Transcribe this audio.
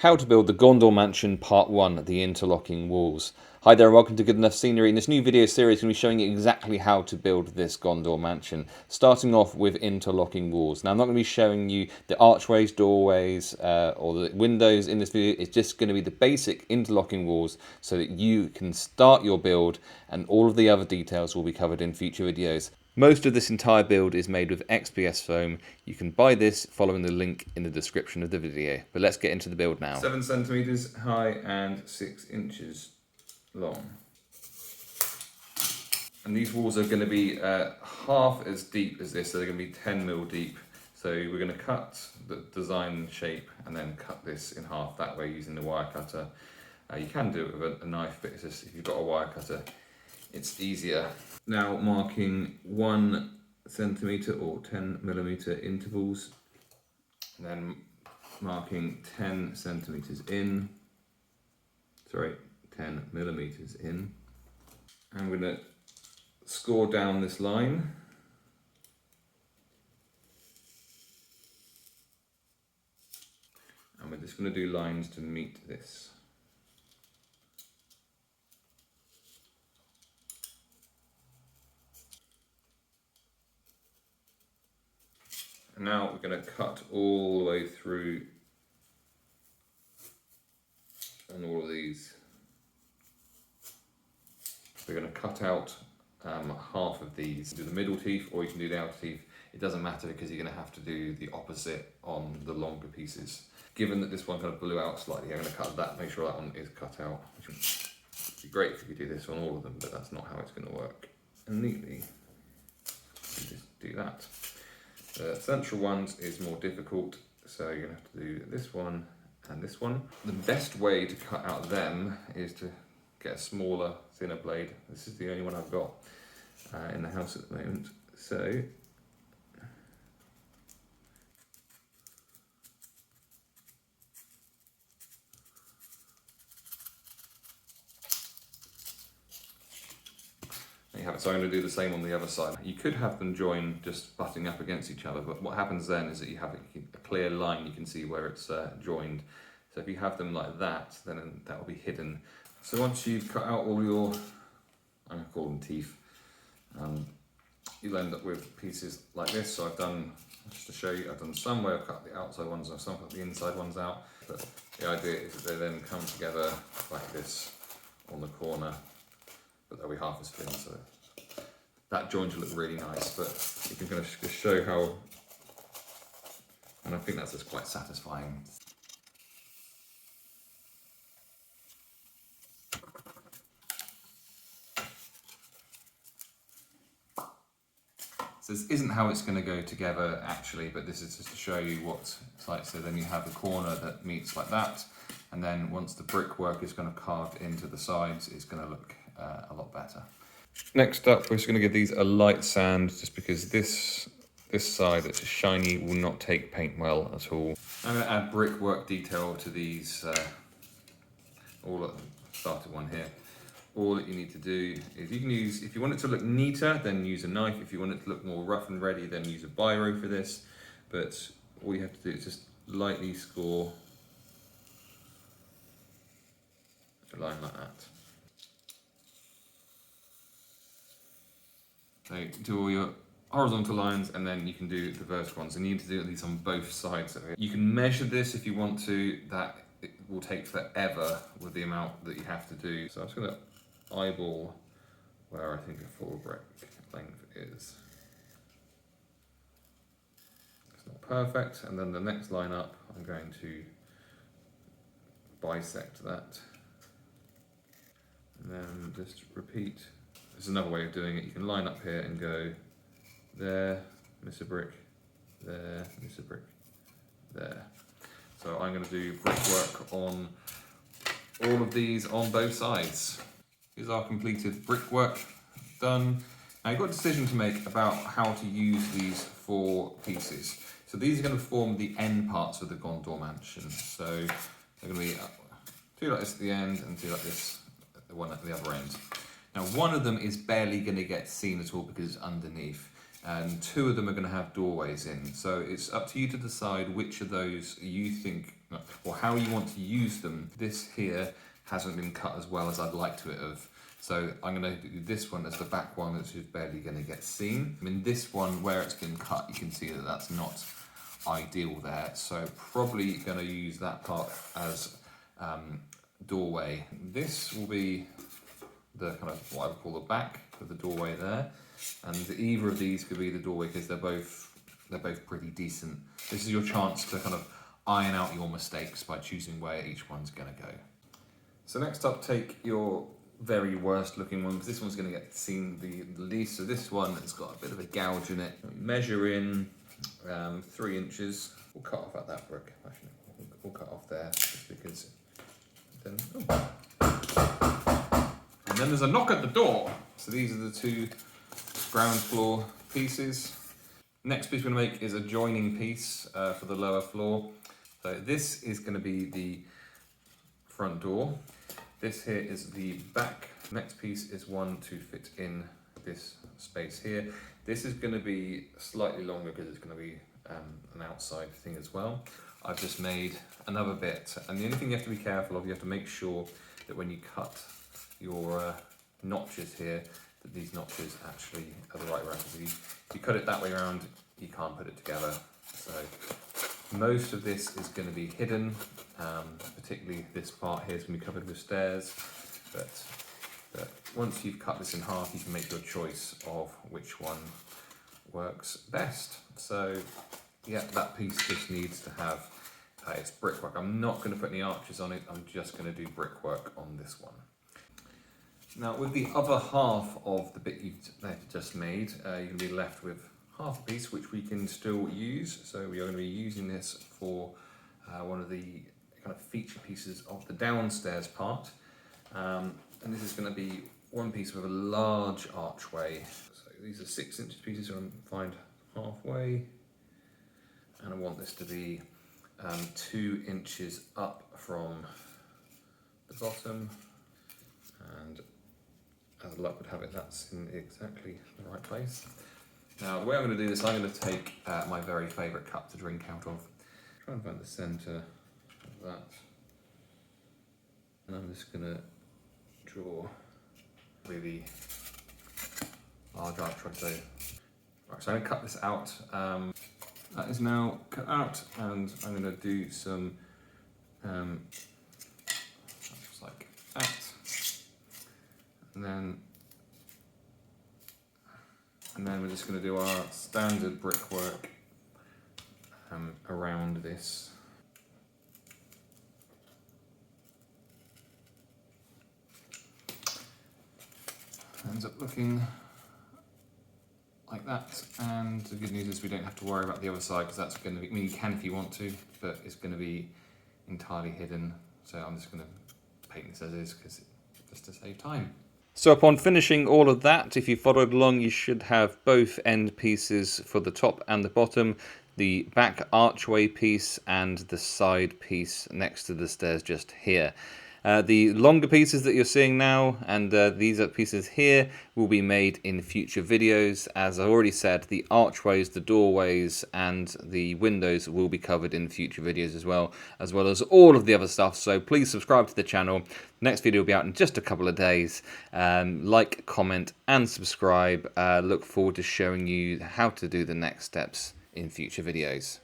How to build the Gondor Mansion Part 1, the interlocking walls. Hi there and welcome to Good Enough Scenery. In this new video series, I'm going to be showing you exactly how to build this Gondor Mansion, starting off with interlocking walls. Now I'm not going to be showing you the archways, doorways, or the windows in this video. It's just going to be the basic interlocking walls so that you can start your build, and all of the other details will be covered in future videos. Most of this entire build is made with XPS foam. You can buy this following the link in the description of the video. But let's get into the build now. 7 centimeters high and 6 inches long. And these walls are going to be half as deep as this, so they're going to be 10 mil deep. So we're going to cut the design shape and then cut this in half that way using the wire cutter. You can do it with a knife, but it's just, if you've got a wire cutter, it's easier. Now marking 1 centimeter or 10 millimeter intervals, and then marking 10 centimeters in, 10 millimeters in. I'm going to score down this line. And we're just going to do lines to meet this. And now we're going to cut all the way through on all of these. We're going to cut out half of these. Do the middle teeth or you can do the outer teeth. It doesn't matter because you're going to have to do the opposite on the longer pieces. Given that this one kind of blew out slightly, I'm going to cut that, make sure that one is cut out. Which would be great if you could do this on all of them, but that's not how it's going to work. And neatly, you just do that. The central ones is more difficult, so you're going to have to do this one and this one. The best way to cut out them is to get a smaller, thinner blade. This is the only one I've got in the house at the moment. So So I'm going to do the same on the other side. You could have them join just butting up against each other, but what happens then is that you have a clear line, you can see where it's joined. So if you have them like that, then that will be hidden. So once you've cut out all your, I'm going to call them teeth, you'll end up with pieces like this. So I've done, just to show you, I've done some where I've cut the outside ones and some cut the inside ones out. But the idea is that they then come together like this on the corner, but they'll be half as thin. So that joint will look really nice, but you can kind of just show how, and I think that's just quite satisfying. So this isn't how it's going to go together actually, but this is just to show you what it's like. So then you have a corner that meets like that, and then once the brickwork is going to carve into the sides, it's going to look a lot better. Next up, we're just going to give these a light sand, just because this side that's shiny will not take paint well at all. I'm going to add brickwork detail to these, all at the started one here. All that you need to do is you can use, if you want it to look neater, then use a knife. If you want it to look more rough and ready, then use a biro for this. But all you have to do is just lightly score a line like that. So do all your horizontal lines and then you can do the vertical ones. And you need to do these on both sides of it. You can measure this if you want to, that it will take forever with the amount that you have to do. So I'm just going to eyeball where I think a full brick length is. It's not perfect. And then the next line up, I'm going to bisect that. And then just repeat. There's another way of doing it. You can line up here and go there, miss a brick, there, miss a brick, there. So I'm going to do brickwork on all of these on both sides. Here's our completed brickwork done. Now you've got a decision to make about how to use these 4 pieces. So these are going to form the end parts of the Gondor Mansion. So they're going to be 2 like this at the end and 2 like this, the one at the other end. Now one of them is barely going to get seen at all because it's underneath, and 2 of them are going to have doorways in. So it's up to you to decide which of those you think or how you want to use them. This here hasn't been cut as well as I'd like to it have. So I'm going to do this one as the back one, which is barely going to get seen. I mean, this one, where it's been cut, you can see that that's not ideal there. So probably going to use that part as doorway. This will be the kind of what I would call the back of the doorway there. And either of these could be the doorway because they're both pretty decent. This is your chance to kind of iron out your mistakes by choosing where each one's going to go. So next up, take your very worst looking one, because this one's going to get seen the least. So this one has got a bit of a gouge in it. Measure in 3 inches. We'll cut off at that brick. Actually, we'll cut off there just because. Then, and then there's a knock at the door. So these are the 2 ground floor pieces. Next piece we're going to make is a joining piece for the lower floor. So this is going to be the front door. This here is the back. Next piece is one to fit in this space here. This is going to be slightly longer because it's going to be an outside thing as well. I've just made another bit, and the only thing you have to be careful of, you have to make sure that when you cut your notches here, that these notches actually are the right way around. If you cut it that way around, you can't put it together. So most of this is going to be hidden, particularly this part here is going to be covered with stairs, but once you've cut this in half, you can make your choice of which one works best. So yeah, that piece just needs to have its brickwork. I'm not going to put any arches on it, I'm just going to do brickwork on this one. Now with the other half of the bit you've just made, you're going to be left with half a piece which we can still use. So we are going to be using this for one of the kind of feature pieces of the downstairs part. And this is going to be one piece with a large archway. So these are 6 inch pieces, so I'm going to find halfway. And I want this to be 2 inches up from the bottom. And as luck would have it, that's in exactly the right place. Now, the way I'm going to do this, I'm going to take my very favourite cup to drink out of. Try and find the centre of that. And I'm just going to draw really large archway. So, right, so I'm going to cut this out. That is now cut out, and I'm going to do some just like that. And then we're just going to do our standard brickwork around this. Ends up looking like that, and the good news is we don't have to worry about the other side, because that's going to be, I mean, you can if you want to, but it's going to be entirely hidden. So I'm just going to paint this as is, just to save time. So upon finishing all of that, if you followed along, you should have both end pieces for the top and the bottom, the back archway piece and the side piece next to the stairs just here. The longer pieces that you're seeing now and these pieces here will be made in future videos. As I already said, the archways, the doorways and the windows will be covered in future videos as well as all of the other stuff. So please subscribe to the channel. Next video will be out in just a couple of days. Like, comment and subscribe. Look forward to showing you how to do the next steps in future videos.